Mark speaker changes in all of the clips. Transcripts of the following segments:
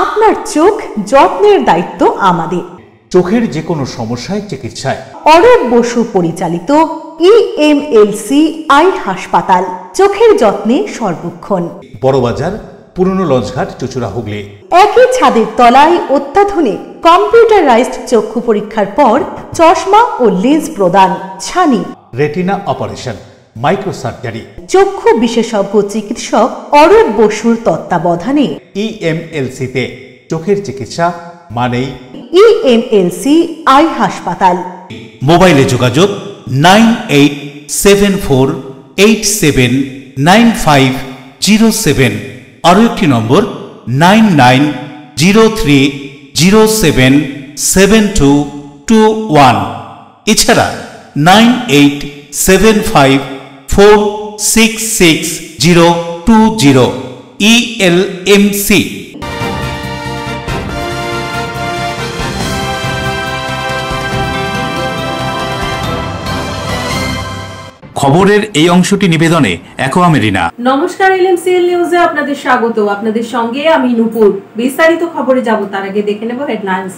Speaker 1: আপনার চোখ যত্নের দায়িত্ব আমাদের।
Speaker 2: চোখের যে কোনো সমস্যায় চিকিৎসায়
Speaker 1: অরূপ বসু পরিচালিত EMLC আই হাসপাতাল, চোখের যত্নে সর্বক্ষণ।
Speaker 2: বড়বাজার, পুরনো লঞ্চঘাট, চুঁচুড়া, হুগলি।
Speaker 1: একই ছাদের তলায় অত্যাধুনিক কম্পিউটারাইজড চক্ষু পরীক্ষার পর চশমা ও লেন্স প্রদান, ছানি,
Speaker 2: রেটিনা অপারেশন, মাইক্রোসার্জারি।
Speaker 1: চক্ষু বিশেষজ্ঞ চিকিৎসক অরূপ বসুর তত্ত্বাবধানে
Speaker 2: EMLC-তে চোখের চিকিৎসা মানেই
Speaker 1: EMLC আই হাসপাতাল।
Speaker 2: মোবাইলে যোগাযোগ 9874879507। আরও একটি নম্বর 9903077221। এছাড়া 9875466020। ELMC। খবরের এই অংশটি নিবেদনে অ্যাকোয়া মেরিনা।
Speaker 3: নমস্কার, এলএমসিএল নিউজে আপনাদের স্বাগত। আপনাদের সঙ্গে আমি নূপুর। বিস্তারিত খবরে যাব তার আগে দেখে নেব হেডলাইন্স।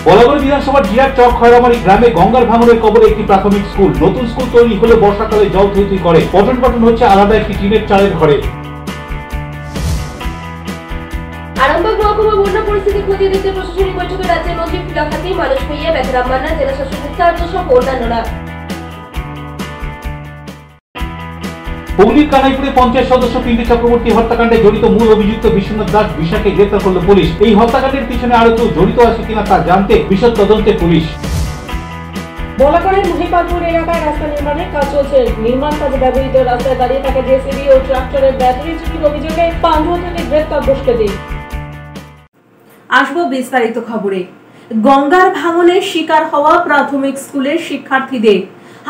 Speaker 2: বলাগড় বিধানসভার জিরাট চক খয়রামারি গ্রামে গঙ্গার ভাঙনের কবলে একটি প্রাথমিক স্কুল। নতুন স্কুল তৈরি হলে বর্ষাকালে জল থই থই করে। পঠন পাঠন হচ্ছে আলাদা একটি টিনের চালের ঘরে।
Speaker 4: আরামবাগ মহকুমা বন্যা পরিস্থিতি খতিয়ে দেখতে প্রশাসনিক বৈঠকে রাজ্যের মন্ত্রী ফিরহাদ হাকিম, মানুষ ভূঁইয়া, বেথরাম মান্না, জেলা শাসক মুক্তার সহ অন্যান্যরা।
Speaker 2: হুগলির কানাইপুরে পঞ্চায়েত সদস্য পিন্টু চক্রবর্তী হত্যাকাণ্ডে জড়িত মূল অভিযুক্ত বিশ্বনাথ দাস বিশাকে গ্রেফতার করল পুলিশ। এই হত্যাকাণ্ডের পিছনে আরো কেউ জড়িত আছে কিনা তা জানতে বিশদ তদন্তে পুলিশ।
Speaker 4: বলাগড়ের মহিপালপুর এলাকায় রাস্তা নির্মাণের কাজ চলছে। নির্মাণ কাজে ব্যবহৃত রাস্তায় দাঁড়িয়ে থাকা জেসিবি ও ট্রাক্টরের ব্যাটারি চুরির অভিযোগে পান্ডুয়া থেকে গ্রেফতার দুষ্কৃতী।
Speaker 3: আসবো বিস্তারিত খবরে। গঙ্গার ভাঙনের শিকার হওয়া প্রাথমিক স্কুলের শিক্ষার্থীদের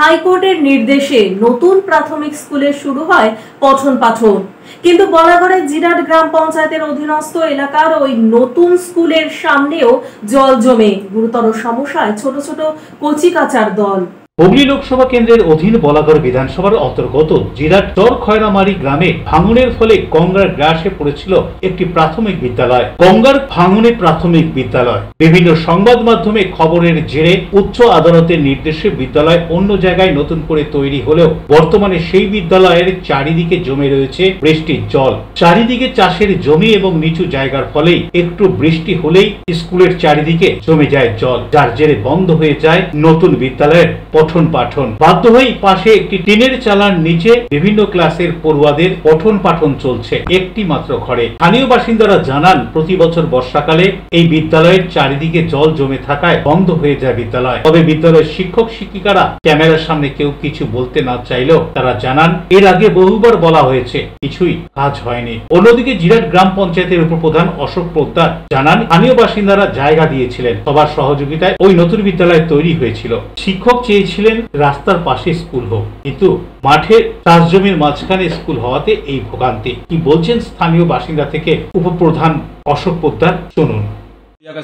Speaker 3: হাইকোর্টের নির্দেশে নতুন প্রাথমিক স্কুলে শুরু হয় পঠন পাঠন, কিন্তু বলাগড়ের জিরাট গ্রাম পঞ্চায়েতের অধীনস্থ এলাকার ওই নতুন স্কুলের সামনেও জল জমে গুরুতর সমস্যায় ছোট ছোট কচিকাচার দল।
Speaker 2: হুগলি লোকসভা কেন্দ্রের অধীন বলাগড় বিধানসভার অন্তর্গত জিরাট চর খয়রামারি গ্রামে ভাঙনের ফলে গঙ্গার গ্রাসে পড়েছিল একটি প্রাথমিক বিদ্যালয়। গঙ্গার ভাঙনে প্রাথমিক বিদ্যালয়। বিভিন্ন সংবাদ মাধ্যমে খবরের জেরে উচ্চ আদালতের নির্দেশে বিদ্যালয় অন্য জায়গায় নতুন করে তৈরি হলেও বর্তমানে সেই বিদ্যালয়ের চারিদিকে জমে রয়েছে বৃষ্টির জল। চারিদিকে চাষের জমি এবং নিচু জায়গার ফলেই একটু বৃষ্টি হলেই স্কুলের চারিদিকে জমে যায় জল, যার জেরে বন্ধ হয়ে যায় নতুন বিদ্যালয়ের পঠন পাঠন। বাধ্য হয়ে পাশে একটি টিনের চালার নিচে বিভিন্ন ক্লাসের পড়ুয়াদের পঠন পাঠন চলছে একটি মাত্র ঘরে। স্থানীয় বাসিন্দারা জানান, প্রতি বছর বর্ষাকালে এই বিদ্যালয়ের চারিদিকে জল জমে থাকায় বন্ধ হয়ে যায় বিদ্যালয়। তবে বিদ্যালয়ের শিক্ষক শিক্ষিকারা ক্যামেরার সামনে কেউ কিছু বলতে না চাইলেও তারা জানান, এর আগে বহুবার বলা হয়েছে, কিছুই কাজ হয়নি। অন্যদিকে জিরাট গ্রাম পঞ্চায়েতের উপপ্রধান অশোক পোদ্দার জানান, স্থানীয় বাসিন্দারা জায়গা দিয়েছিলেন, সবার সহযোগিতায় ওই নতুন বিদ্যালয় তৈরি হয়েছিল। শিক্ষক চেয়েছিলেন রাস্তার পাশে স্কুল হোক, কিন্তু মাঠে চাষ জমির মাঝখানে স্কুল হওয়াতে এই ভোগান্তি। কি বলছেন স্থানীয় বাসিন্দা থেকে উপপ্রধান অশোক পোদ্দার, শুনুন।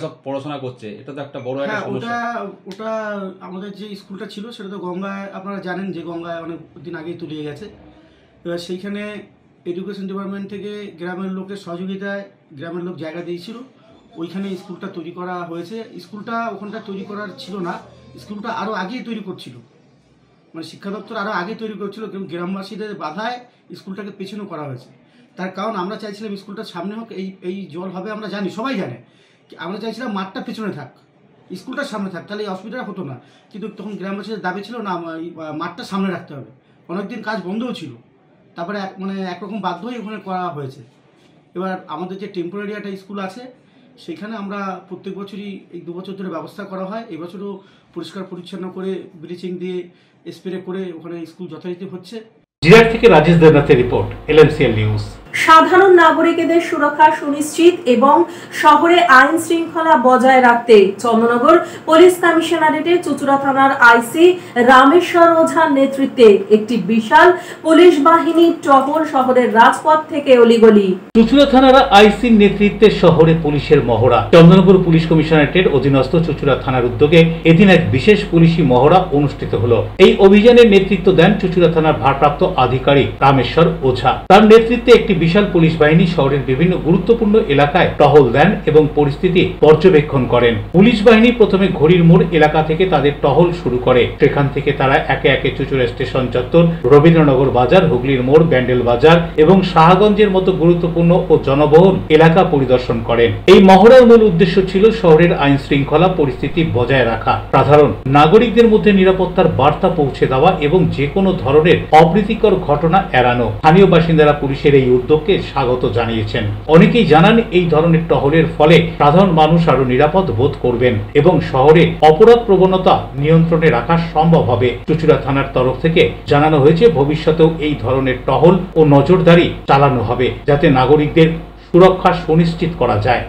Speaker 5: সব পড়াশোনা করছে, এটা তো একটা বড় একটা সমস্যা।
Speaker 6: ওটা আমাদের যে স্কুলটা ছিল সেটা তো গঙ্গায়, আপনারা জানেন যে গঙ্গায় অনেক দিন আগেই তলিয়ে গেছে। এবার সেইখানে এডুকেশন ডিপার্টমেন্ট থেকে গ্রামের লোকের সহযোগিতায় গ্রামের লোক জায়গা দিয়েছিল, ওইখানে স্কুলটা তৈরি করা হয়েছে। স্কুলটা ওখানটা তৈরি করার ছিল না, স্কুলটা আরও আগেই তৈরি করছিল, মানে শিক্ষা দপ্তর আরও আগে তৈরি করছিল, কিন্তু গ্রামবাসীদের বাধায় স্কুলটাকে পেছনে করা হয়েছে। তার কারণ আমরা চাইছিলাম স্কুলটার সামনে হোক, এই জল হবে আমরা জানি, সবাই জানে। আমরা চাইছিলাম মাঠটা পেছনে থাক, স্কুলটার সামনে থাক, তাহলে এই অসুবিধা হতো না। কিন্তু তখন গ্রামবাসীদের দাবি ছিল না, মাঠটা সামনে রাখতে হবে। অনেকদিন কাজ বন্ধও ছিল, তারপরে মানে একরকম বাধ্য হয়ে ওখানে করা হয়েছে। এবার আমাদের যে টেম্পোরারি একটা স্কুল আছে সেখানে আমরা প্রত্যেক বছরই এই 2 বছর ধরে ব্যবস্থা করা হয়। এই বছরও পরিষ্কার পরিচ্ছন্ন করে ব্লিচিং দিয়ে স্প্রে করে ওখানে স্কুল যথারীতি হচ্ছে।
Speaker 2: জিরাট থেকে রাজেশ দেবনাথের রিপোর্ট, এলএমসিএল নিউজ।
Speaker 3: সাধারণ নাগরিকদের সুরক্ষা সুনিশ্চিত এবং শহরে আইন শৃঙ্খলা বজায় রাখতে চন্দ্রনগর পুলিশ কমিশনারেটে চুঁচুড়া থানার আইসি রামেশ্বর ওঝার নেতৃত্বে একটি বিশাল পুলিশ বাহিনী টহল শহরের রাজপথ থেকে অলিগলি।
Speaker 2: চুঁচুড়া থানার আইসির নেতৃত্বে শহরে পুলিশের মহড়া। চন্দ্রনগর পুলিশ কমিশনারেটের অধীনস্থ চুঁচুড়া থানার উদ্যোগে এদিন এক বিশেষ পুলিশি মহড়া অনুষ্ঠিত হলো। এই অভিযানের নেতৃত্ব দেন চুঁচুড়া থানার ভারপ্রাপ্ত আধিকারিক রামেশ্বর ওঝা। তার নেতৃত্বে একটি বিশাল পুলিশ বাহিনী শহরের বিভিন্ন গুরুত্বপূর্ণ এলাকায় টহল দেন এবং পরিস্থিতি পর্যবেক্ষণ করেন। পুলিশ বাহিনী প্রথমে ঘড়ির মোড় এলাকা থেকে তাদের টহল শুরু করে। সেখান থেকে তারা একে একে চুচুড়া স্টেশন চত্বর, রবীন্দ্রনগর বাজার, হুগলির মোড়, ব্যান্ডেল বাজার এবং শাহগঞ্জের মতো গুরুত্বপূর্ণ ও জনবহুল এলাকা পরিদর্শন করেন। এই মহড়ার মূল উদ্দেশ্য ছিল শহরের আইন শৃঙ্খলা পরিস্থিতি বজায় রাখা, সাধারণ নাগরিকদের মধ্যে নিরাপত্তার বার্তা পৌঁছে দেওয়া এবং যে কোনো ধরনের অপ্রীতিকর ঘটনা এড়ানো। স্থানীয় বাসিন্দারা পুলিশের এই উদ্যোগকে স্বাগত জানিয়েছেন। অনেকেই জানান এই ধরনের টহলের ফলে সাধারণ মানুষ আরো নিরাপদ বোধ করবেন এবং শহরে অপরাধ প্রবণতা নিয়ন্ত্রণে রাখা সম্ভব হবে। চুচুড়া থানার তরফ থেকে জানানো হয়েছে ভবিষ্যতেও এই ধরনের টহল ও নজরদারি চালানো হবে যাতে নাগরিকদের সুরক্ষা সুনিশ্চিত করা যায়।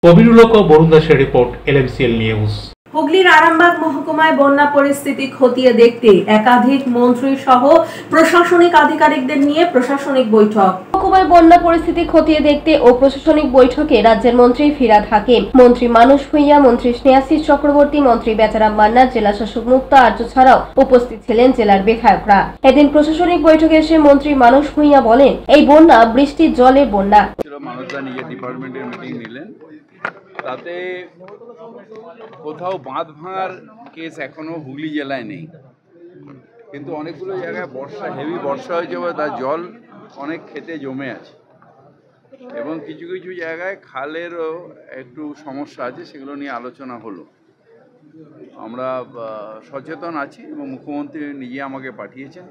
Speaker 2: কবিরুল হক ও বরুণ দাসের রিপোর্ট, LMCL নিউজ।
Speaker 3: হুগলির আরামবাগ মহকুমায় বন্যা পরিস্থিতি খতিয়ে দেখতে একাধিক মন্ত্রী সহ প্রশাসনিক আধিকারিকদের নিয়ে প্রশাসনিক বৈঠক।
Speaker 7: মহকুমায় বন্যা পরিস্থিতি খতিয়ে দেখতে ও প্রশাসনিক বৈঠকে রাজ্যের মন্ত্রী ফিরহাদ হাকিম, মন্ত্রী মানস ভূঁইয়া, মন্ত্রী স্নেহাশিস চক্রবর্তী, মন্ত্রী বেচারাম মান্না, জেলা শাসক মুক্তা আর্য ছাড়াও উপস্থিত ছিলেন জেলার বিধায়করা। এদিন প্রশাসনিক বৈঠকে এসে মন্ত্রী মানস ভূঁইয়া বলেন, এই বন্যা বৃষ্টির জলে বন্যা।
Speaker 8: মানুষরা নিজের ডিপার্টমেন্টের মিটিং নিলেন, তাতে কোথাও বাঁধ ভাঙার কেস এখনো হুগলি জেলায় নেই, কিন্তু অনেকগুলো জায়গায় হেভি বর্ষা হয়েছে বলে তার জল অনেক ক্ষেতে জমে আছে এবং কিছু কিছু জায়গায় খালেরও একটু সমস্যা আছে, সেগুলো নিয়ে আলোচনা হলো। আমরা সচেতন আছি এবং মুখ্যমন্ত্রী নিজে আমাকে পাঠিয়েছেন,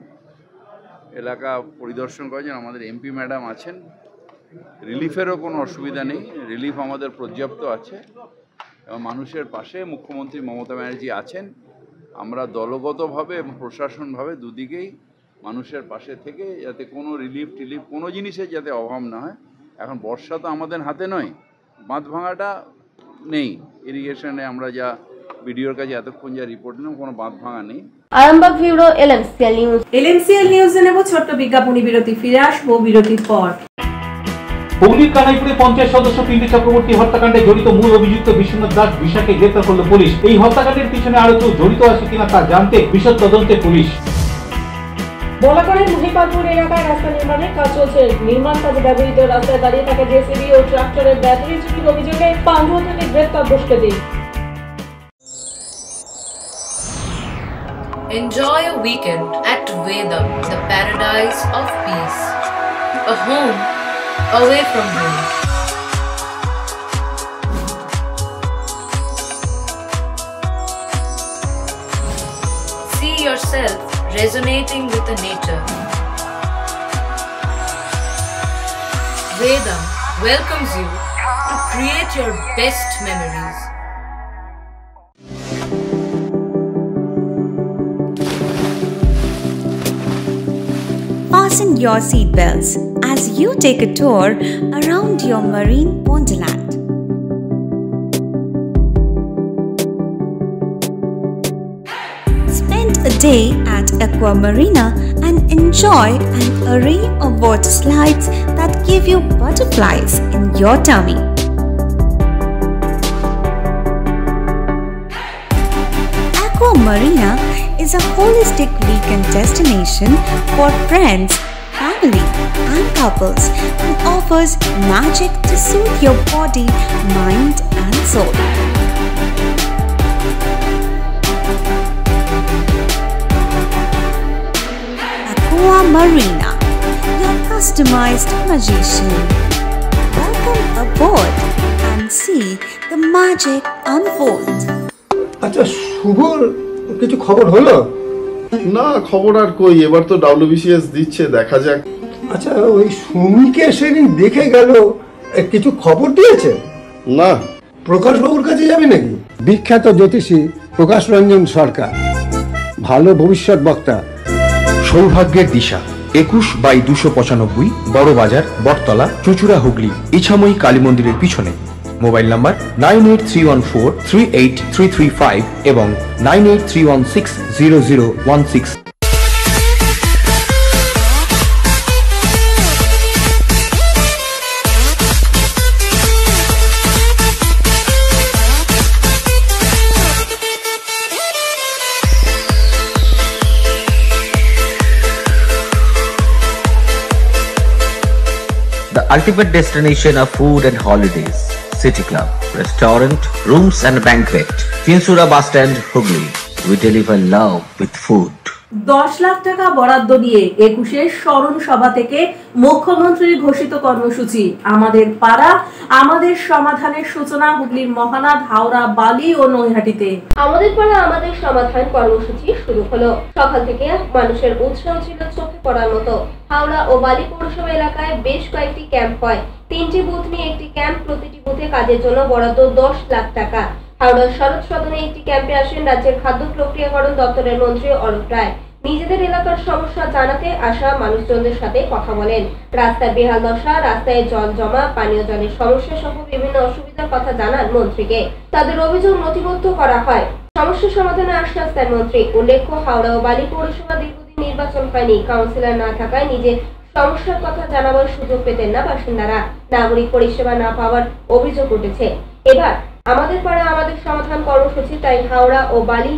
Speaker 8: এলাকা পরিদর্শন করেছেন, আমাদের এমপি ম্যাডাম আছেন। রিলিফেরও কোনো অসুবিধা নেই, রিলিফ আমাদের পর্যাপ্ত আছে এবং মানুষের পাশে মুখ্যমন্ত্রী মমতা ব্যানার্জি আছেন। আমরা দলগতভাবে এবং প্রশাসনভাবে দুদিকেই মানুষের পাশে থেকে যাতে কোনো রিলিফ কোনো জিনিসের যাতে অভাব না হয়। এখন বর্ষা তো আমাদের হাতে নয়, বাঁধ ভাঙাটা নেই। ইরিগেশনে আমরা যা ভিডিওর কাছে এতক্ষণ যা রিপোর্ট নিলাম, কোনো বাঁধ ভাঙা নেই।
Speaker 7: Arambagh bureau, LMCL news.
Speaker 3: LMCL নিউজে নেব ছোট্ট বিজ্ঞাপনী বিরতি, ফিরে আসবো বিরতির পর।
Speaker 2: হুগলির কানাইপুরে পঞ্চায়েত সদস্য পিন্টু চক্রবর্তী হত্যাকাণ্ডে জড়িত মূল অভিযুক্ত বিশ্বনাথ দাস বিশাকে গ্রেফতার করল পুলিশ। এই হত্যাকাণ্ডের পিছনে আরো কেউ জড়িত আছে কিনা তা জানতে বিশদ তদন্তে পুলিশ।
Speaker 4: বলাগড়ের মহিপালপুর এলাকায় রাস্তা নির্মাণের কাজ চলছে। নির্মাণ কাজে ব্যবহৃত রাস্তায় দাঁড়িয়ে থাকা জেসিবি ও ট্রাক্টরের ব্যাটারি চুরির অভিযোগে পান্ডুয়া থেকে গ্রেফতার দুষ্কৃতী।
Speaker 9: Enjoy a weekend at Vedam, the paradise of peace. A home away from home. See yourself resonating with the nature. Vedam welcomes you to create your best memories.
Speaker 10: Fasten your seatbelts as you take a tour around your marine wonderland. Spend a day at Aqua Marina and enjoy an array of water slides that give you butterflies in your tummy. Aqua Marina is a holistic weekend destination for friends, family and couples and offers magic to soothe your body, mind and soul. Aqua Marina, your customized magician. Welcome aboard and see the magic unfold.
Speaker 11: আচ্ছা, শুভর কিছু খবর হলো?
Speaker 12: না, খবর আর কই, এবার তো WBCS দিচ্ছে, দেখা যাক।
Speaker 11: আচ্ছা, ওই সুমিকে সেদিন দেখে গেল, কিছু খবর দিয়েছে?
Speaker 12: না।
Speaker 11: প্রকাশ বাবুর কাছে যাবে নাকি? বিখ্যাত জ্যোতিষী প্রকাশ রঞ্জন সরকার, ভালো ভবিষ্যৎ বক্তা।
Speaker 13: সৌভাগ্যের দিশা, 21/295 বড় বাজার, বটতলা, চুচুড়া, হুগলি, ইছাময়ী কালী মন্দিরের পিছনে। মোবাইল নাম্বার 9831438335 এবং 9831600016।
Speaker 14: ultimate destination of food and holidays. City Club, restaurant, rooms and banquet. Chinsura Bus Stand, Hooghly. We deliver love with food.
Speaker 3: 10 lakh টাকা বরাদ্দ নিয়ে 21 স্মরণ সভা থেকে মুখ্যমন্ত্রীর ঘোষিত কর্মসূচি আমাদের পাড়া আমাদের সমাধানের সূচনা হুগলির মহানাদ, হাওড়া, বালি ও নৈহাটিতে।
Speaker 7: আমাদের পাড়া আমাদের সমাধান কর্মসূচি শুরু হলো। সকাল থেকে মানুষের উৎসাহ ছিল চোখে পড়ার মতো। হাওড়া ও বালি পৌরসভা এলাকায় বেশ কয়েকটি ক্যাম্প হয়। 3টি বুথ নিয়ে একটি ক্যাম্প, প্রতিটি বুথে কাজের জন্য বরাদ্দ 10 লাখ টাকা। হাওড়ার শরৎ সদনে একটি ক্যাম্পে আসেন রাজ্যের খাদ্য প্রক্রিয়াকরণ দপ্তরের মন্ত্রী অরূপ রায়। নিজেদের এলাকার সমস্যা জানাতে আসা মানুষজনদের সাথে কথা বলেন। রাস্তার বেহাল দশা, রাস্তায় জল জমা, পানীয় জলের সমস্যা সহ বিভিন্ন অসুবিধার কথা জানান মন্ত্রীকে। তাদের অভিযোগ নথিবদ্ধ করা হয়। সমস্যা সমাধানে আশ্বাস দেন মন্ত্রী। উল্লেখ্য, হাওড়া ও বালি পৌরসভা দীর্ঘদিন নির্বাচন হয়নি। কাউন্সিলর না থাকায় নিজের সমস্যার কথা জানাবার সুযোগ পেতেন না বাসিন্দারা। নাগরিক পরিষেবা না পাওয়ার অভিযোগ উঠেছে। এবার আমাদের পাড়া আমাদের সমাধান কর্মসূচি তাই হাওড়া ও বালি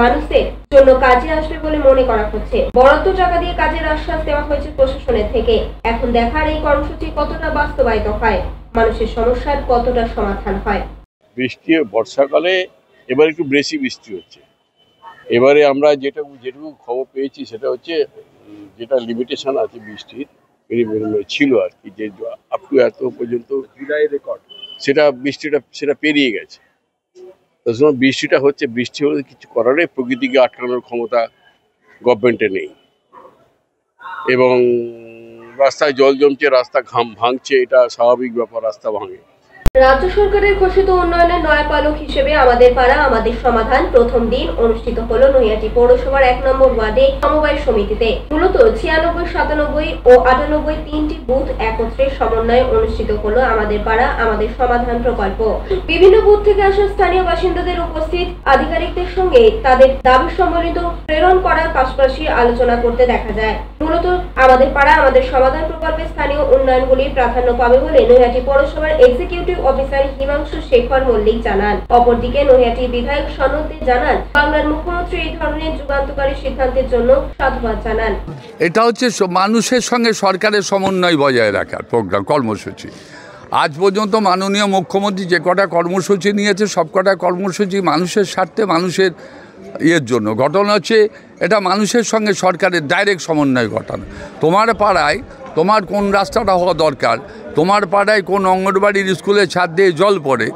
Speaker 7: মানুষের জন্য কাজে আসবে বলে মনে করা হচ্ছে। বরাদ্দ টাকা দিয়ে কাজের আশ্বাস দেওয়া হয়েছে প্রশাসনের থেকে। এখন দেখার এই কর্মসূচি কতটা বাস্তবায়িত হয়, মানুষের সমস্যার কতটা সমাধান হয়।
Speaker 15: বৃষ্টি বর্ষাকালে এবার একটু বেশি বৃষ্টি হচ্ছে। এবারে আমরা যেটুকু খবর পেয়েছি সেটা হচ্ছে যেটা লিমিটেশন আছে বৃষ্টির ছিল আর কি, যে আপ টু এত পর্যন্ত জুলাই রেকর্ড সেটা পেরিয়ে গেছে। বৃষ্টিটা হচ্ছে, বৃষ্টি হলে কিছু করার নেই, প্রকৃতিকে আটকানোর ক্ষমতা গভর্নমেন্টে নেই। এবং রাস্তায় জল জমছে, রাস্তা ভাঙছে, এটা স্বাভাবিক ব্যাপার, রাস্তা ভাঙে।
Speaker 7: রাজ্য সরকারের ঘোষিত উন্নয়নের নয়া পালক হিসেবে আমাদের পাড়া আমাদের সমাধান প্রথম দিন অনুষ্ঠিত হলো নৈহাটি পৌরসভার 1 নম্বর ওয়ার্ডে সমবায় সমিতিতে। মূলত 96, 97 ও 98 3টি বুথ একত্রে সমন্বয়ে অনুষ্ঠিত হলো আমাদের পাড়া আমাদের সমাধান প্রকল্প। বিভিন্ন বুথ থেকে আসা স্থানীয় বাসিন্দাদের উপস্থিত আধিকারিকদের সঙ্গে তাদের দাবি সম্বলিত প্রেরণ করার পাশাপাশি আলোচনা করতে দেখা যায়। মূলত আমাদের পাড়া আমাদের সমাধান প্রকল্পের স্থানীয় উন্নয়নগুলি প্রাধান্য পাবে বলে নৈহাটি পৌরসভার এক্সিকিউটিভ অফিসার হিমাংশু শেখর মল্লিক জানান। অপরদিকে নৈহাটি বিধায়ক সনদ দে জানান, বাংলার মুখ্যমন্ত্রী এই ধরনের যুগান্তকারী সিদ্ধান্তের জন্য সাধুবাদ জানান।
Speaker 8: এটা হচ্ছে মানুষের সঙ্গে সরকারের সমন্বয় বজায় রাখার প্রোগ্রাম, কর্মসূচি। আজ পর্যন্ত মাননীয় মুখ্যমন্ত্রী যে কটা কর্মসূচি নিয়েছে সব কটা কর্মসূচি মানুষের স্বার্থে, মানুষের জন্য। ঘটনা হচ্ছে এটা মানুষের সঙ্গে সরকারের ডাইরেক্ট সমন্বয় ঘটানো। তোমার পাড়ায় তোমার কোন রাস্তাটা হওয়া দরকার, তোমার পাড়ায় কোন অঙ্গনবাড়ির স্কুলে ছাদ দিয়ে জল পড়ে,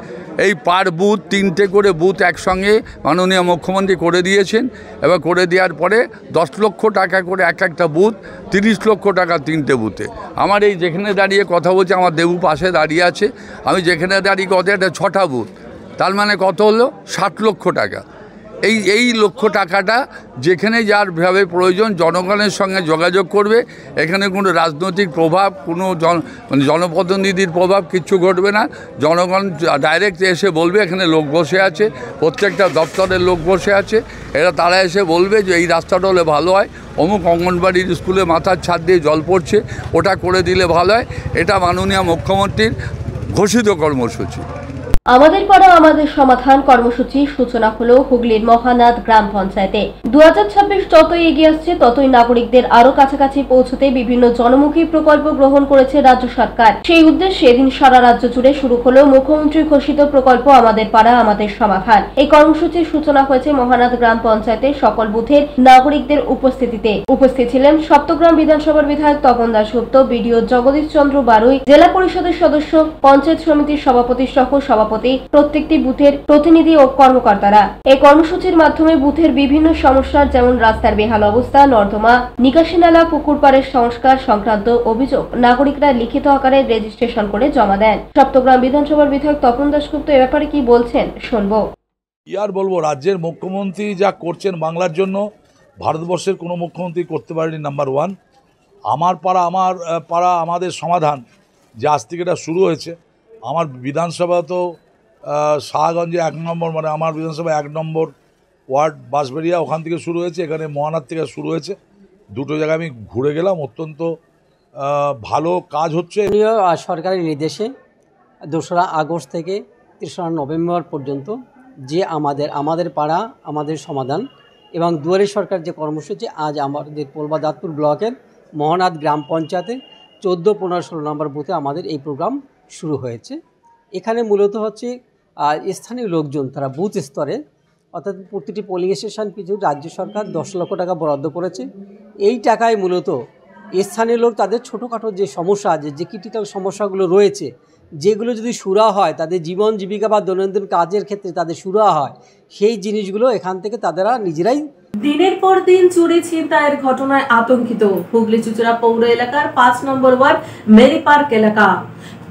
Speaker 8: এই পার বুথ 3টে করে বুথ একসঙ্গে মাননীয় মুখ্যমন্ত্রী করে দিয়েছেন। এবার করে দেওয়ার পরে 10 লক্ষ টাকা করে একটা বুথ, 30 লক্ষ টাকা 3টে বুথে। আমার এই যেখানে দাঁড়িয়ে কথা বলছে, আমার দেবু পাশে দাঁড়িয়ে আছে, আমি যেখানে দাঁড়িয়ে কথা, এটা 6টা বুথ, তার মানে কত হলো 60 লক্ষ টাকা। এই লক্ষ টাকাটা যেখানে যার ভাবে প্রয়োজন জনগণের সঙ্গে যোগাযোগ করবে। এখানে কোনো রাজনৈতিক প্রভাব, কোনো জনপ্রতিনিধির প্রভাব কিচ্ছু ঘটবে না। জনগণ ডাইরেক্ট এসে বলবে এখানে লোক বসে আছে, প্রত্যেকটা দপ্তরের লোক বসে আছে, তারা এসে বলবে যে এই রাস্তাটা হলে ভালো হয়, অমুক অঙ্গনবাড়ির স্কুলে মাথার ছাদ দিয়ে জল পড়ছে, ওটা করে দিলে ভালো হয়। এটা মাননীয় মুখ্যমন্ত্রীর ঘোষিত কর্মসূচি।
Speaker 7: আমাদের পাড়া আমাদের সমাধান কর্মসূচির সূচনা হলো হুগলির মহানাদ গ্রাম পঞ্চায়েতে। 2026 যতই এগিয়ে আসছে ততই নাগরিকদের আরো কাছাকাছি পৌঁছতে বিভিন্ন জনমুখী প্রকল্প গ্রহণ করেছে রাজ্য সরকার। সেই উদ্দেশ্যে এদিন সারা রাজ্য জুড়ে শুরু হলো মুখ্যমন্ত্রী ঘোষিত প্রকল্প আমাদের পাড়া আমাদের সমাধান। এই কর্মসূচির সূচনা হয়েছে মহানাদ গ্রাম পঞ্চায়েতের সকল বুথের নাগরিকদের উপস্থিতিতে। উপস্থিত ছিলেন সপ্তগ্রাম বিধানসভার বিধায়ক তপন দাশগুপ্ত, বিডিও জগদীশ চন্দ্র বারুই, জেলা পরিষদের সদস্য, পঞ্চায়েত সমিতির সভাপতি সহ প্রত্যেকটি বুথের প্রতিনিধি ও কর্মকর্তারা। এই কর্মসূচির মাধ্যমে বুথের বিভিন্ন সমস্যা যেমন রাস্তার বেহাল অবস্থা, নর্দমা, নিকাশি নালা, পুকুর পাড়ের সংস্কার সংক্রান্ত অভিযোগ নাগরিকরা লিখিত আকারে রেজিস্ট্রেশন করে জমা দেন। সপ্তগ্রাম বিধানসভার বিধায়ক তপন দাশগুপ্ত এ ব্যাপারে কি বলছেন শুনবো।
Speaker 16: আর বলবো, রাজ্যের মুখ্যমন্ত্রী যা করছেন বাংলার জন্য ভারতবর্ষের কোনো মুখ্যমন্ত্রী করতে পারেনি। নাম্বার 1, আমার পাড়া আমাদের সমাধান যে আজ থেকে এটা শুরু হয়েছে। আমার বিধানসভা তো শাহগঞ্জে 1 নম্বর, মানে আমার বিধানসভা 1 নম্বর ওয়ার্ড বাঁশবেড়িয়া, ওখান থেকে শুরু হয়েছে। এখানে মহানাদ থেকে শুরু হয়েছে। দুটো জায়গায় আমি ঘুরে গেলাম, অত্যন্ত ভালো কাজ হচ্ছে।
Speaker 17: সরকারের নির্দেশে 2রা আগস্ট থেকে 3রা নভেম্বর পর্যন্ত যে আমাদের পাড়া আমাদের সমাধান এবং দুয়ারে সরকার যে কর্মসূচি আজ আমাদের পোলবাদাতপুর ব্লকের মহানাদ গ্রাম পঞ্চায়েতে 14, 15, 16 নম্বর বুথে আমাদের এই প্রোগ্রাম শুরু হয়েছে। এখানে মূলত হচ্ছে স্থানীয় লোকজন তারা বুথ স্তরে, অর্থাৎ প্রতিটি পোলিং স্টেশন পিছু রাজ্য সরকার 10 লক্ষ টাকা বরাদ্দ করেছে। এই টাকায় মূলত স্থানীয় লোক তাদের ছোটোখাটো যে সমস্যা আছে, যে ক্রিটিক্যাল সমস্যাগুলো রয়েছে, যেগুলো যদি সুরা হয়, তাদের জীবন জীবিকা বা দৈনন্দিন কাজের ক্ষেত্রে তাদের সুরা হয়, সেই জিনিসগুলো এখান থেকে তারা নিজেরাই।
Speaker 3: দিনের পর দিন চুরি ছিনতাইয়ের ঘটনায় আতঙ্কিত হুগলি চুচুড়া পৌর এলাকার 5 নম্বর ওয়ার্ড মেরি পার্ক এলাকা।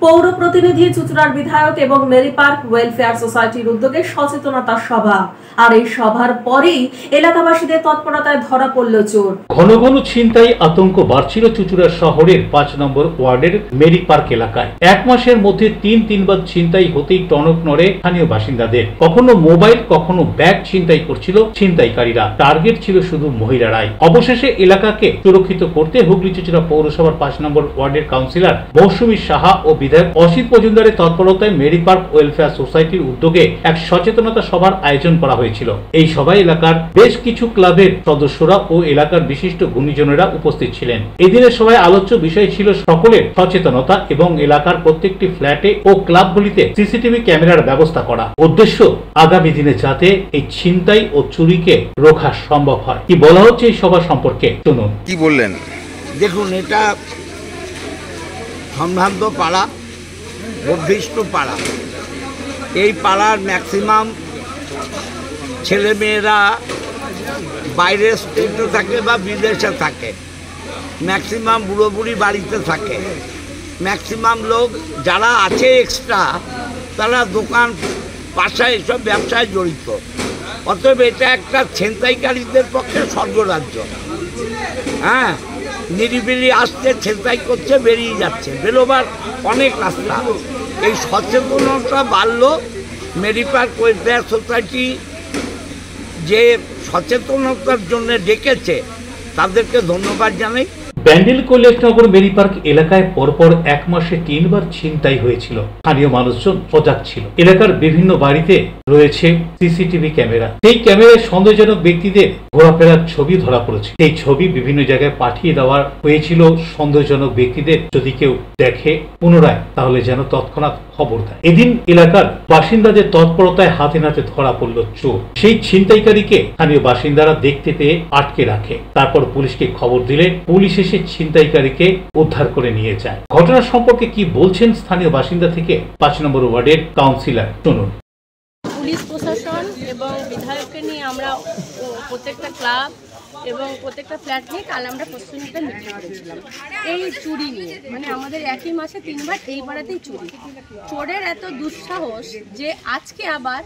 Speaker 3: পৌর প্রতিনিধি, চুচুড়ার বিধায়ক এবং মেরি পার্ক ওয়েলফেয়ার সোসাইটির উদ্যোগে সচেতনতা সভা, আর এই সভার পরেই এলাকাবাসীদের তৎপরতায় ধরা পড়ল চোর।
Speaker 2: ঘন ঘন ছিনতাই আতঙ্ক বাড়ছিল চুচুড়া শহরের 5 নম্বর ওয়ার্ডের মেরি পার্ক এলাকায়। এক মাসের মধ্যে 3বার ছিনতাই হতেই টনক নড়ে স্থানীয় বাসিন্দাদের। কখনো মোবাইল, কখনো ব্যাগ ছিনতাই করছিল ছিনতাইকারীরা। টার্গেট ছিল শুধু মহিলারাই। অবশেষে এলাকাকে সুরক্ষিত করতে হুগলি চুচুড়া পৌরসভার 5 নম্বর ওয়ার্ডের কাউন্সিলর মৌসুমী সাহা ও বিধায়ক অসিত মজুমদারের তৎপরতায় মেরি পার্ক ওয়েলফেয়ার সোসাইটির উদ্যোগে এক সচেতনতা সভার আয়োজন করা হয়েছিল। এই সভায় এলাকার বেশ কিছু ক্লাবের সদস্যরা ও এলাকার বিশিষ্ট গুণীজনেরা উপস্থিত ছিলেন। এদিনের সভায় আলোচ্য বিষয় ছিল সকলের সচেতনতা এবং এলাকার প্রত্যেকটি ফ্ল্যাটে ও ক্লাবগুলিতে সিসিটিভি ক্যামেরার ব্যবস্থা করা। উদ্দেশ্য আগামী দিনে যাতে এই ছিনতাই ও চুরিকে রোখা সম্ভব হয়। কি বলা হচ্ছে এই সভা সম্পর্কে শুনুন।
Speaker 18: কি বললেন?
Speaker 19: দেখুন, এটা সম্ভ্রান্ত পাড়া, বর্ধিষ্ণু পাড়া। এই পাড়ার ম্যাক্সিমাম ছেলেমেয়েরা বাইরে স্টেটে থাকে বা বিদেশে থাকে, ম্যাক্সিমাম বুড়ো বুড়ি বাড়িতে থাকে, ম্যাক্সিমাম লোক যারা আছে এক্সট্রা তারা দোকান পাশায় এসব ব্যবসায় জড়িত। অতএব এটা একটা ছিনতাইকারীদের পক্ষে স্বর্গরাজ্য। হ্যাঁ, নিরিবিলি আসছে, ছিনতাই করছে, বেরিয়ে যাচ্ছে, বেরোবার অনেক রাস্তা। এই সচেতনতা বাড়লো। মেরি পার্ক ওয়েলফেয়ার সোসাইটি যে সচেতনতার জন্য ডেকেছে তাদেরকে ধন্যবাদ জানাই।
Speaker 2: ব্যান্ডেল কৈলাসনগর মেরি পার্ক এলাকায় পরপর 1 মাসে 3বার ছিনতাই হয়েছিল। স্থানীয় মানুষজন সজাগ ছিল। এলাকার বিভিন্ন বাড়িতে রয়েছে সিসিটিভি ক্যামেরা। সেই ক্যামেরায় সন্দেহজনক ব্যক্তিদের ঘোরাফেরার ছবি ধরা পড়েছে। এই ছবি বিভিন্ন জায়গায় পাঠিয়ে দেওয়া হয়েছিল সন্দেহজনক ব্যক্তিদের। যদি কেউ দেখে পুনরায়, তাহলে যেন তৎক্ষণাৎ খবর দেয়। এদিন এলাকার বাসিন্দাদের তৎপরতায় হাতে নাতে ধরা পড়ল চোর। সেই ছিনতাইকারীকে স্থানীয় বাসিন্দারা দেখতে পেয়ে আটকে রাখে। তারপর পুলিশকে খবর দিলে পুলিশ এসে ছিনতাইকারীকে উদ্ধার করে নিয়ে যায়। ঘটনা সম্পর্কে কি বলছেন স্থানীয় বাসিন্দা থেকে 5 নম্বর ওয়ার্ডের কাউন্সিলর, শুনুন।
Speaker 20: পুলিশ প্রশাসন এবং বিধায়ককে নিয়ে আমরা প্রত্যেকটা ক্লাব এবং প্রত্যেকটা ফ্ল্যাট নিয়ে কাল আমরা প্রস্তুতিটা মিটিং করেছিলাম এই চুরি নিয়ে। মানে আমাদের একই মাসে 3বার এই পাড়াতেই চুরি। চোরের এত দুঃসাহস যে আজকে আবার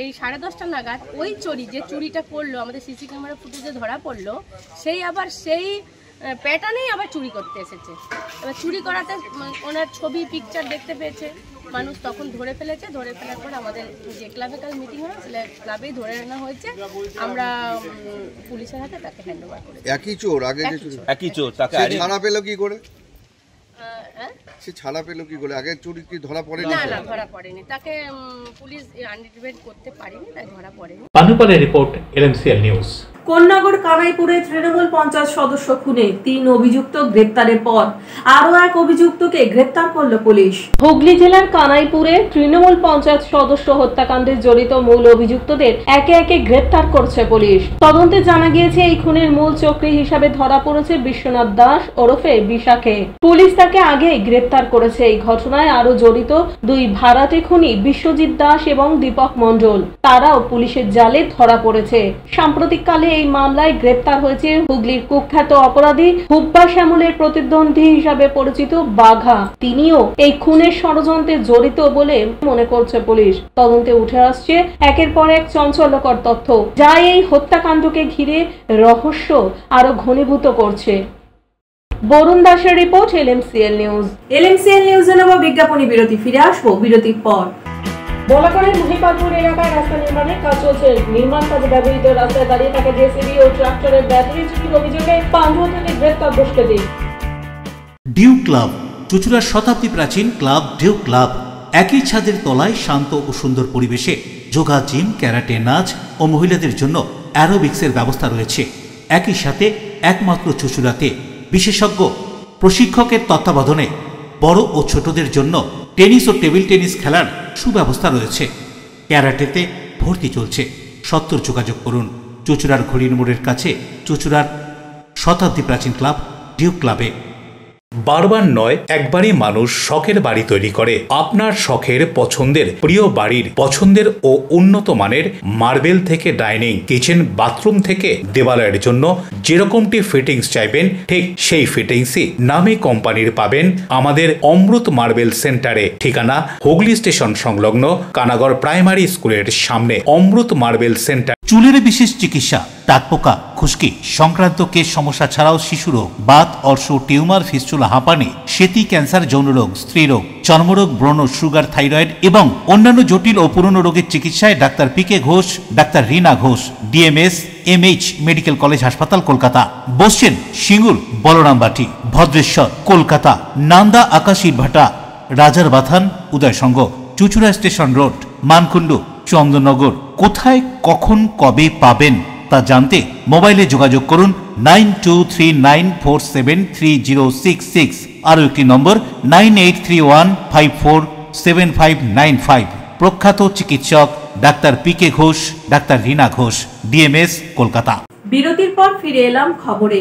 Speaker 20: এই 10:30 নাগাদ ওই চোরি যে চুরিটা করলো, আমাদের সিসি ক্যামেরা ফুটেজে ধরা পড়লো, সেই আবার সেই প্যাটার্নেই আবার চুরি করতে এসেছে। এবার চুরি করাতে ওনার ছবি পিকচার দেখতে পেয়েছে মানুষ, তখন ধরে ফেলেছে। ধরে ফেলার পর আমাদের যে ক্লাবে কাল মিটিং হয়, ক্লাবেই ধরে আনা হয়েছে। আমরা পুলিশের হাতে তাকে হ্যান্ড ওভার করেছি।
Speaker 18: একই চোর, আগে যে চুরি, একই চোর, তাকে ছাড়া পেল কি করে? সে ছাড়া পেল কি করে? আগে চুরি কি ধরা পড়েনি?
Speaker 20: না না, ধরা পড়েনি। তাকে পুলিশ আইডেন্টিফাই করতে পারেনি, তাই ধরা পড়েনি।
Speaker 2: পানুপালের রিপোর্ট, LMCL নিউজ।
Speaker 3: কোন্নগর কানাইপুরে তৃণমূল পঞ্চায়েত সদস্য খুনে 3 অভিযুক্ত গ্রেপ্তারের পর আরো এক অভিযুক্তকে গ্রেপ্তার করল পুলিশ।
Speaker 7: হুগলি জেলার কানাইপুরে তৃণমূল পঞ্চায়েত সদস্য হত্যাকাণ্ডে জড়িত মূল অভিযুক্তদের একে একে গ্রেপ্তার করছে পুলিশ। তদন্তে জানা গিয়েছে এই খুনের মূল চক্রী হিসাবে ধরা পড়েছে বিশ্বনাথ দাস ওরফে বিশাখে। পুলিশ তাকে আগে গ্রেপ্তার করেছে। এই ঘটনায় আরো জড়িত 2 ভাড়াটে খুনি বিশ্বজিৎ দাস এবং দীপক মণ্ডল, তারাও পুলিশের জালে ধরা পড়েছে। সাম্প্রতিককালে এই মামলায় গ্রেপ্তার হয়েছে হুগলির কুখ্যাত অপরাধী হুব্বা শ্যামলের প্রতিদ্বন্দ্বী হিসাবে পরিচিত বাঘা। তিনিও এই খুনের ষড়যন্ত্রে জড়িত বলে মনে করছে পুলিশ। তদন্তে উঠে আসছে একের পর এক চাঞ্চল্যকর তথ্য, যা এই হত্যাকাণ্ডকে ঘিরে রহস্য আরো ঘনীভূত করছে। বরুণ দাসের রিপোর্ট, LMCL নিউজ।
Speaker 3: LMCL নিউজে নেব বিজ্ঞাপনী বিরতি। ফিরে আসবো বিরতির পর।
Speaker 4: বলাগড়ের মহিপালপুর এলাকায় রাস্তা নির্মাণের কাজ চলছে। নির্মাণ কাজে ব্যবহৃত রাস্তায় দাঁড়িয়ে থাকা জেসিবি ও ট্রাক্টরের ব্যাটারি চুরির অভিযোগে পান্ডুয়া থেকে গ্রেপ্তার দুষ্কৃতী।
Speaker 21: ডিউ ক্লাব, চুচুড়ার শতাব্দী প্রাচীন ক্লাব ডিউ ক্লাব। একই ছাদের তলায় শান্ত ও সুন্দর পরিবেশে যোগা, জিম, ক্যারাটে, নাচ ও মহিলাদের জন্য অ্যারোবিক্সের ব্যবস্থা রয়েছে। একই সাথে একমাত্র চুচুড়াতে বিশেষজ্ঞ প্রশিক্ষকের তত্ত্বাবধানে বড় ও ছোটদের জন্য টেনিস ও টেবিল টেনিস খেলার সুব্যবস্থা রয়েছে। ক্যারাটেতে ভর্তি চলছে। সত্তর যোগাযোগ করুন চুঁচুড়ার ঘড়ির মোড়ের কাছে চুঁচুড়ার শতাব্দী প্রাচীন ক্লাব ডিউক ক্লাবে। বারবার নয়, একবারই মানুষ শখের বাড়ি তৈরি করে। আপনার শখের পছন্দের প্রিয় বাড়ির পছন্দের ও উন্নত মানের মার্বেল থেকে ডাইনিং, কিচেন, বাথরুম থেকে দেওয়ালের জন্য যেরকমটি ফিটিংস চাইবেন ঠিক সেই ফিটিংসই নামী কোম্পানির পাবেন আমাদের অমৃত মার্বেল সেন্টারে। ঠিকানা হুগলি স্টেশন সংলগ্ন কানাগড় প্রাইমারি স্কুলের সামনে অমৃত মার্বেল সেন্টার। চুলের বিশেষ চিকিৎসা, টাকপোকা, খুশকি সংক্রান্ত কেশ সমস্যা ছাড়াও শিশুরোগ, বাত, অর্শ, টিউমার, ফিস্টুলা, হাঁপানি, সেতি, ক্যান্সার, যৌনরোগ, স্ত্রীরোগ, চর্মরোগ, ব্রণ, সুগার, থাইরয়েড এবং অন্যান্য জটিল ও পুরনো রোগের চিকিৎসায় doctor PK Ghosh, doctor Rina Ghosh, DMS MH medical college হাসপাতাল, কলকাতা। বসছেন সিঙ্গুর, বলরামবাটি, ভদ্রেশ্বর, কলকাতা। নান্দা, আকাশ ইটভাটা, রাজার বাথান, উদয়সঙ্গ, চুঁচুড়া স্টেশন রোড, মানকুণ্ডু, চন্দননগর। কোথায়, কখন, কবে পাবেন তা জানতে মোবাইলে যোগাযোগ করুন 9239473066। আরও একটি নম্বর 9831547595। প্রখ্যাত চিকিৎসক doctor PK Ghosh, doctor Rina Ghosh, DMS, Kolkata.
Speaker 3: বিরতির পর ফিরে এলাম খবরে।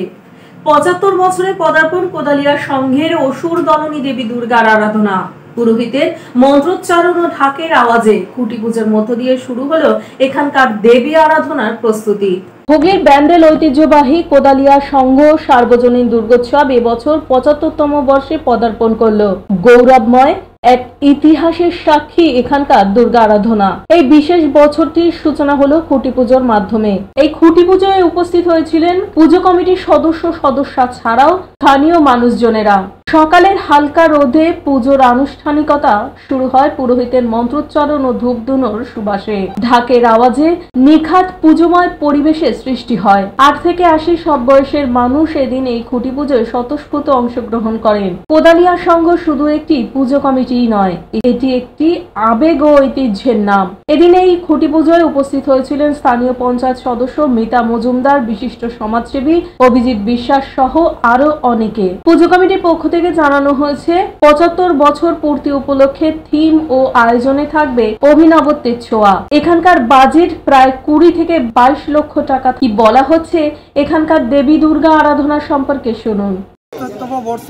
Speaker 3: ৭৫ বছরে পদার্পণ কোদালিয়া সংঘের অসুর দলনী দেবী দুর্গার আরাধনা। পুরোহিতের মন্ত্রোচ্চারণ ও ঢাকের আওয়াজে খুঁটি পুজোর মধ্য দিয়ে শুরু হলো এখানকার দেবী আরাধনার প্রস্তুতি।
Speaker 4: হুগলির ব্যান্ডেল ঐতিহ্যবাহী কোদালিয়া সংঘ সার্বজনীন দুর্গোৎসব এবছর ৭৫তম বর্ষে পদার্পণ করল। গৌরবময় এক ইতিহাসের সাক্ষী এখানকার দুর্গা আরাধনা। এই বিশেষ বছরটির সূচনা হলো খুঁটি পুজোর মাধ্যমে। এই খুঁটি পুজোয় উপস্থিত হয়েছিলেন পুজো কমিটির সদস্যা ছাড়াও স্থানীয় মানুষজনেরা। সকালের হালকা রোদে পুজোর আনুষ্ঠানিকতা শুরু হয় পুরোহিতের মন্ত্রোচ্চারণ ও ধূপধুনোর সুবাসে। ঢাকের আওয়াজে নিখাত পুজোময় পরিবেশের সৃষ্টি হয়। ৮ থেকে ৮০ সব বয়সের মানুষ এদিন এই খুঁটি পুজোয় স্বতঃস্ফূর্ত অংশগ্রহণ করেন। কোদালিয়া সংঘ শুধু একটি পুজো কমিটি নয়, এটি একটি আবেগ ও ঐতিহ্যের নাম। এদিন এই খুঁটি পুজোয় উপস্থিত হয়েছিলেন স্থানীয় পঞ্চায়েত সদস্য মিতা মজুমদার, বিশিষ্ট সমাজসেবী অভিজিৎ বিশ্বাস সহ আরো অনেকে। পুজো কমিটির পক্ষ থেকে জানানো হয়েছে ৭৫ বছর পূর্তি উপলক্ষে থিম ও আয়োজনে থাকবে অভিনবত্বের ছোঁয়া। এখানকার বাজেট প্রায় ২০ থেকে ২২ লক্ষ টাকা। কি বলা হচ্ছে এখানকার দেবী দুর্গা আরাধনা সম্পর্কে শুনুন।
Speaker 1: ৭৫তম বর্ষ,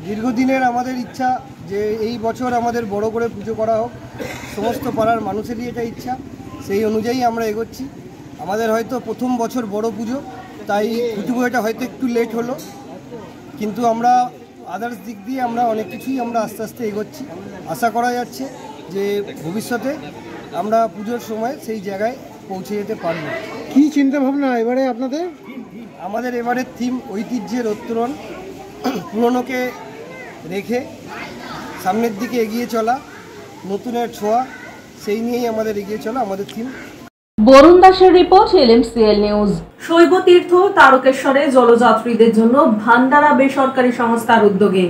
Speaker 1: দীর্ঘদিনের আমাদের ইচ্ছা যে এই বছর আমাদের বড় করে পুজো করা হোক। সমস্ত পাড়ার মানুষেরই এটা ইচ্ছা, সেই অনুযায়ী আমরা এগোচ্ছি। আমাদের হয়তো প্রথম বছর বড় পুজো, তাই খুঁটি পুজোটা হয়তো একটু লেট হলো, কিন্তু আমরা আদার্স দিক দিয়ে আমরা অনেক কিছুই আমরা আস্তে আস্তে এগোচ্ছি। আশা করা যাচ্ছে যে ভবিষ্যতে আমরা পুজোর সময় সেই জায়গায় পৌঁছে যেতে পারব।
Speaker 6: কী চিন্তাভাবনা এবারে আপনাদের?
Speaker 1: আমাদের এবারের থিম ঐতিহ্যের উত্তরণ, পুরনোকে রেখে সামনের দিকে এগিয়ে চলা, নতুনের ছোঁয়া, সেই নিয়েই আমাদের এগিয়ে চলা আমাদের থিম।
Speaker 4: বরুণ দাসের রিপোর্ট, LMCL নিউজ।
Speaker 3: শৈব তীর্থ তারকেশ্বরে জলযাত্রীদের জন্য ভান্ডারা বেসরকারি সংস্থার উদ্যোগে।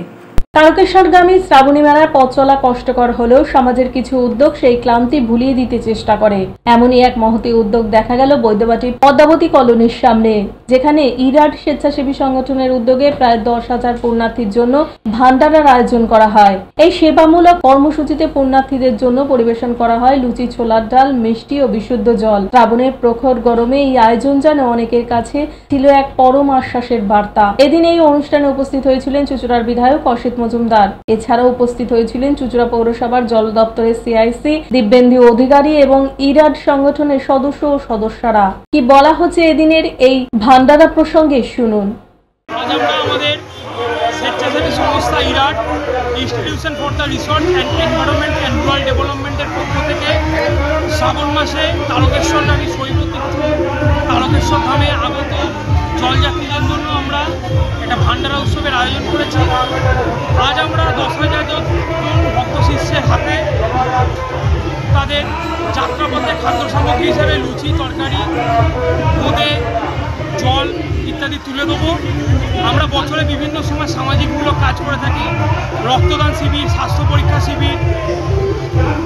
Speaker 4: তারকেশ্বরগামী শ্রাবণী মেলার পথ চলা কষ্টকর হলেও সমাজের কিছু উদ্যোগ সেই ক্লান্তি ভুলিয়ে দিতে চেষ্টা করে। এমনই এক মহতী উদ্যোগ দেখা গেল বৈদ্যবাটির পদ্মাবতী কলোনির সামনে, যেখানে ইরাড স্বেচ্ছাসেবী সংগঠনের উদ্যোগে প্রায় ১০,০০০ পুণ্যার্থীর জন্য ভান্ডারার আয়োজন করা হয়। এই সেবামূলক কর্মসূচিতে পুণ্যার্থীদের জন্য পরিবেশন করা হয় লুচি, ছোলার ডাল, মিষ্টি ও বিশুদ্ধ জল। শ্রাবণের প্রখর গরমে এই আয়োজন যেন অনেকের কাছে ছিল এক পরম আশ্বাসের বার্তা। এদিন এই অনুষ্ঠানে উপস্থিত হয়েছিলেন চুঁচুড়ার বিধায়ক অসিত মজুমদার। এছাড়াও উপস্থিত হয়েছিলেন চুঁচুড়া পৌরসভার জল দপ্তরের CIC দিব্যেন্দু অধিকারী এবং ইরাড সংগঠনের সদস্য ও সদস্যরা। কি বলা হচ্ছে এদিনের এই ভান্ডারা প্রসঙ্গে শুনুন।
Speaker 22: আজ আমরা আমাদের স্বেচ্ছাসেবী সংস্থা IRAD institution for the resource and environment and rural ডেভেলপমেন্টের পক্ষ থেকে শ্রাবণ মাসে তারকেশ্বরগামী শৈবতীর্থ তারকেশ্বর ধামে আগত জলযাত্রীদের জন্য আমরা একটা ভান্ডারা উৎসবের আয়োজন করেছি। আজ আমরা 10,000 জন ভক্ত শিষ্যের হাতে তাদের যাত্রাপথে খাদ্য সামগ্রী হিসেবে লুচি, তরকারি, বোঁদে, জল ইত্যাদি তুলে দেবো। আমরা বছরে বিভিন্ন সময় সামাজিকমূলক কাজ করে থাকি। রক্তদান শিবির, স্বাস্থ্য পরীক্ষা শিবির,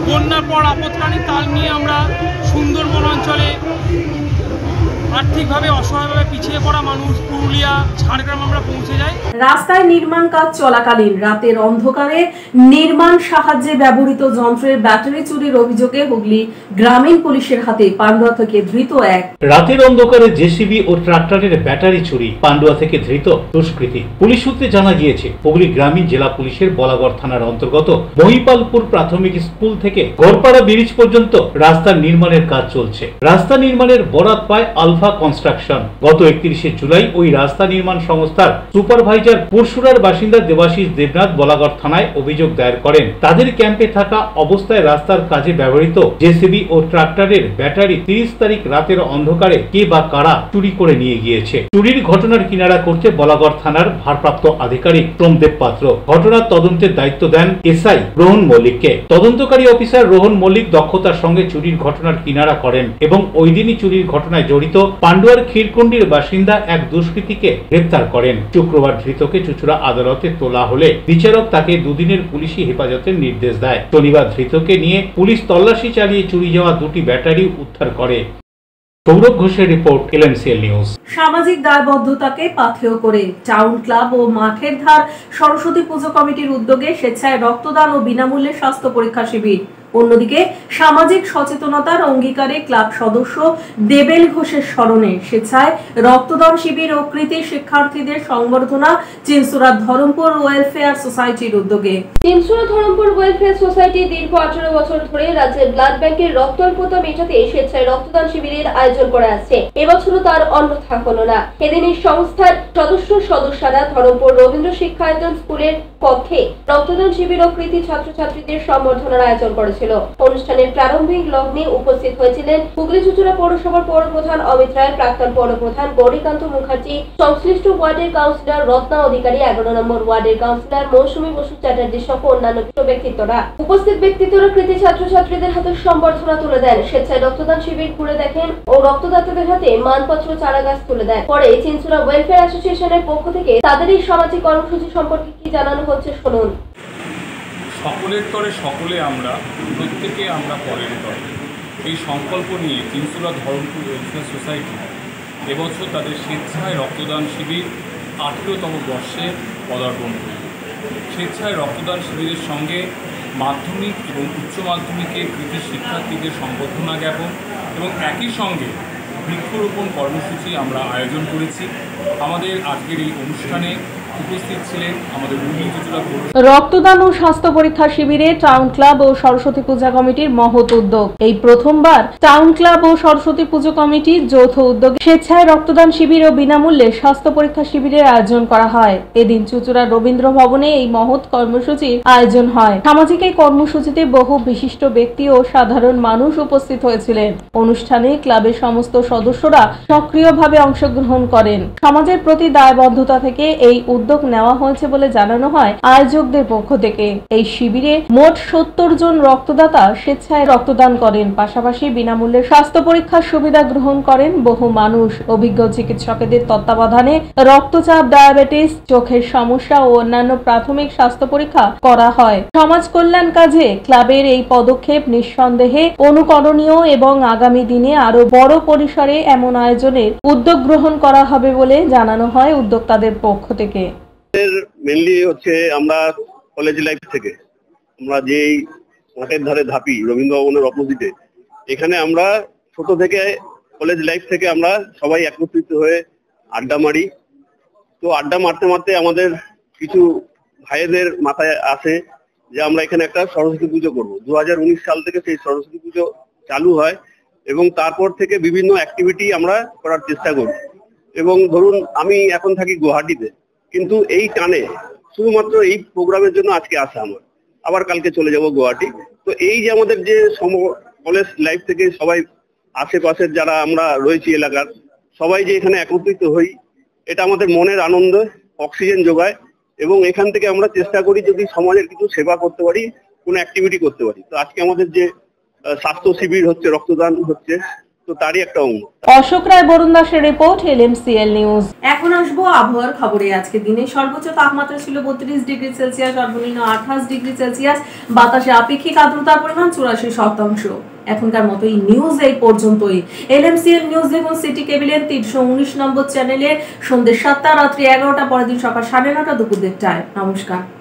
Speaker 22: বন্যার পর আপৎকালীন তাল নিয়ে আমরা সুন্দরবন অঞ্চলে আর্থিকভাবে অসহায়ভাবে পিছিয়ে পড়া মানুষ পুরুলিয়া ঝাড়গ্রাম আমরা পৌঁছে যাই।
Speaker 3: রাস্তায় নির্মাণ কাজ চলাকালীন রাতের অন্ধকারে নির্মাণ সাহায্যে ব্যবহৃত যন্ত্রের ব্যাটারি চুরির অভিযোগে হুগলি গ্রামীণ পুলিশের হাতে পান্ডুয়া থেকে ধৃত এক।
Speaker 2: রাতের অন্ধকারে জেসিবি ও ট্রাক্টরের ব্যাটারি চুরি, পান্ডুয়া থেকে ধৃত দুষ্কৃতী। পুলিশ সূত্রে জানা গিয়েছে হুগলি গ্রামীণ জেলা পুলিশের বলাগড় থানার অন্তর্গত মহিপালপুর প্রাথমিক স্কুল থেকে গড়পাড়া ব্রিজ পর্যন্ত রাস্তা নির্মাণের কাজ চলছে। রাস্তা নির্মাণের বরাত পায় আলফা কনস্ট্রাকশন। গত 31শে জুলাই ওই রাস্তা নির্মাণ সংস্থার সুপারভাইজার পুরসুরার বাসিন্দা দেবাশিস দেবনাথ বলাগড় থানায় অভিযোগ দায়ের করেন। তাদের ক্যাম্পে থাকা অবস্থায় রাস্তার কাজে ব্যবহৃত জেসিবি ও ট্রাক্টরের ব্যাটারি 30 তারিখ রাতের অন্ধকারে কে বা কারা চুরি করে নিয়ে গিয়েছে। চুরির ঘটনার কিনারা করতে বলাগড় থানার ভারপ্রাপ্ত আধিকারিক প্রমদেব পাত্র ঘটনার তদন্তের দায়িত্ব দেন এসআই রোহন মল্লিককে। তদন্তকারী অফিসার রোহন মল্লিক দক্ষতার সঙ্গে চুরির ঘটনার কিনারা করেন এবং ওই দিনই চুরির ঘটনায় জড়িত পান্ডুয়ার ক্ষীরকুণ্ডির বাসিন্দা এক দুষ্কৃতীকে গ্রেপ্তার করেন। শুক্রবার ধৃতকে চুঁচুড়া আদালতে তোলা হলে বিচারক তাকে দুদিনের পুলিশি হেফাজতের নির্দেশ দেয়। শনিবার ধৃতকে নিয়ে পুলিশ তল্লাশি চালিয়ে চুরি যাওয়া দুটি ব্যাটারি উদ্ধার করে। সৌরভ ঘোষের রিপোর্ট, LMCL নিউজ।
Speaker 3: সামাজিক দায়বদ্ধতাকে পাথেয় করে টাউন ক্লাব ও মাঠের ধার সরস্বতী পুজো কমিটির উদ্যোগে স্বেচ্ছায় রক্তদান ও বিনামূল্যে স্বাস্থ্য পরীক্ষা শিবির। অন্যদিকে সামাজিক সচেতনতার অঙ্গীকারে ক্লাব সদস্য দেবেল ঘোষের স্মরণে স্বেচ্ছায় রক্তদান শিবির ও কৃতি শিক্ষার্থীদের সংবর্ধনা চিনসুরা ধরমপুর ওয়েলফেয়ার সোসাইটির উদ্যোগে।
Speaker 7: চিনসুরা ধরমপুর ওয়েলফেয়ার সোসাইটি দীর্ঘ 18 বছর ধরে রাজ্যের ব্লাড ব্যাংকের রক্তাল্পতা মেটাতে স্বেচ্ছায় রক্তদান শিবিরের আয়োজন করে আসছে। এবছরও তার অন্যথা হলো না। এদিন এই সংস্থার সদস্যরা ধরমপুর রবীন্দ্র শিক্ষায়তন স্কুলের কক্ষে রক্তদান শিবির ও কৃতি ছাত্রছাত্রীদের সম্বর্ধনার আয়োজন করেছিল। অনুষ্ঠানের প্রারম্ভিক লগ্নে উপস্থিত হয়েছিলেন হুগলি চুঁচুড়া পৌরসভার পৌরপ্রধান অমিত রায়, প্রাক্তন পৌরপ্রধান গৌরীকান্ত মুখার্জি, সংশ্লিষ্ট ওয়ার্ডের কাউন্সিলর রত্না অধিকারী, 11 নম্বর ওয়ার্ডের কাউন্সিলর মৌসুমী বসু চ্যাটার্জি সহ অন্যান্য ব্যক্তিত্বরা। উপস্থিত ব্যক্তিত্বরা কৃতি ছাত্রছাত্রীদের হাতে সম্বর্ধনা তুলে দেন, স্বেচ্ছায় রক্তদান শিবির ঘুরে দেখেন ও রক্তদাতাদের হাতে মানপত্র চারা গাছ তুলে দেন। পরে চিনসুরা ওয়েলফেয়ার অ্যাসোসিয়েশনের পক্ষ থেকে তাদের এই সামাজিক কর্মসূচি সম্পর্কে কি জানানো হচ্ছে শুনুন।
Speaker 5: সকলের তরে সকলে আমরা, প্রত্যেকে আমরা পরের তরে, এই সংকল্প নিয়ে চিনসুরা ধরমপুর ওয়েলফেয়ার সোসাইটি এবছর তাদের স্বেচ্ছায় রক্তদান শিবির 18তম বর্ষে পদার্পণ করল। স্বেচ্ছায় রক্তদান শিবিরের সঙ্গে মাধ্যমিক এবং উচ্চ মাধ্যমিকের কৃতি শিক্ষার্থীদের সম্বর্ধনা জ্ঞাপন এবং একই সঙ্গে বৃক্ষরোপণ কর্মসূচি আমরা আয়োজন করেছি। আমাদের আজকের এই অনুষ্ঠানে উপস্থিত ছিলেন আমাদের
Speaker 4: রক্তদান ও স্বাস্থ্য পরীক্ষা শিবিরে টাউন ক্লাব ও সরস্বতী পূজা কমিটির মহৎ উদ্যোগ। এই প্রথমবার টাউন ক্লাব ও সরস্বতী পুজো কমিটির যৌথ উদ্যোগে স্বেচ্ছায় রক্তদান শিবির ও বিনামূল্যে স্বাস্থ্য পরীক্ষা শিবিরের আয়োজন করা হয়। এদিন চুঁচুড়া রবীন্দ্র ভবনে এই মহৎ কর্মসূচির আয়োজন হয়। সামাজিক এই কর্মসূচিতে বহু বিশিষ্ট ব্যক্তি ও সাধারণ মানুষ উপস্থিত হয়েছিলেন। অনুষ্ঠানে ক্লাবের সমস্ত সদস্যরা সক্রিয়ভাবে অংশগ্রহণ করেন। সমাজের প্রতি দায়বদ্ধতা থেকে এই উদ্যোগ নেওয়া হয়েছে বলে জানানো হয় আয়োজকদের পক্ষ থেকে। এই শিবিরে মোট 70 জন রক্তদাতা স্বেচ্ছায় রক্তদান করেন। পাশাপাশি বিনামূল্যে স্বাস্থ্য পরীক্ষার সুবিধা গ্রহণ করেন বহু মানুষ। অভিজ্ঞ চিকিৎসকেদের তত্ত্বাবধানে রক্তচাপ, ডায়াবেটিস, চোখের সমস্যা ও অন্যান্য প্রাথমিক স্বাস্থ্য পরীক্ষা করা হয়। সমাজ কল্যাণ কাজে ক্লাবের এই পদক্ষেপ নিঃসন্দেহে অনুকরণীয় এবং আগামী দিনে আরো বড় পরিসরে এমন আয়োজনের উদ্যোগ গ্রহণ করা হবে বলে জানানো হয় উদ্যোক্তাদের পক্ষ থেকে।
Speaker 9: মেনলি হচ্ছে আমরা কলেজ লাইফ থেকে, আমরা যেই মাঠের ধারে ধাপি রবীন্দ্র ভবনের অপোজিটে, এখানে আমরা ছোট থেকে কলেজ লাইফ থেকে আমরা সবাই একত্রিত হয়ে আড্ডা মারি। তো আড্ডা মারতে মারতে আমাদের কিছু ভাইদের মাথায় আসে যে আমরা এখানে একটা সরস্বতী পুজো করবো। 2019 সাল থেকে সেই সরস্বতী পুজো চালু হয় এবং তারপর থেকে বিভিন্ন অ্যাক্টিভিটি আমরা করার চেষ্টা করি। এবং ধরুন আমি এখন থাকি গুয়াহাটিতে, কিন্তু এই টানে শুধুমাত্র এই প্রোগ্রামের জন্য আজকে আসা আমার, আবার কালকে চলে যাব গুয়াহাটি। তো এই যে আমাদের যে কলেজ লাইফ থেকে সবাই আশেপাশের যারা আমরা রয়েছি এলাকার সবাই যে এখানে একত্রিত হই, এটা আমাদের মনের আনন্দ, অক্সিজেন যোগায় এবং এখান থেকে আমরা চেষ্টা করি যদি সমাজের কিছু সেবা করতে পারি, কোনো অ্যাক্টিভিটি করতে পারি। তো আজকে আমাদের যে স্বাস্থ্য শিবির হচ্ছে, রক্তদান হচ্ছে, তো তারই একটা অঙ্গ।
Speaker 4: অশোক রায়, বরুণ দাসের রিপোর্ট, LMCL নিউজ।
Speaker 3: এখন আসবো আবহাওয়ার খবরে। আজকে দিনে সর্বোচ্চ তাপমাত্রা ছিল 32 ডিগ্রি সেলসিয়াস, সর্বনিম্ন 28 ডিগ্রি সেলসিয়াস। বাতাসে আপেক্ষিক আর্দ্রতার পরিমাণ 84%। এখনকার মতো এই নিউজ এই পর্যন্তই। LMCL নিউজ দেখুন সিটি কেবিলের 319 নম্বর চ্যানেলে সন্ধ্যে 7টা, রাত্রি 11টা, পরের দিন সকাল 9:30 দুপুর 1টায়। নমস্কার।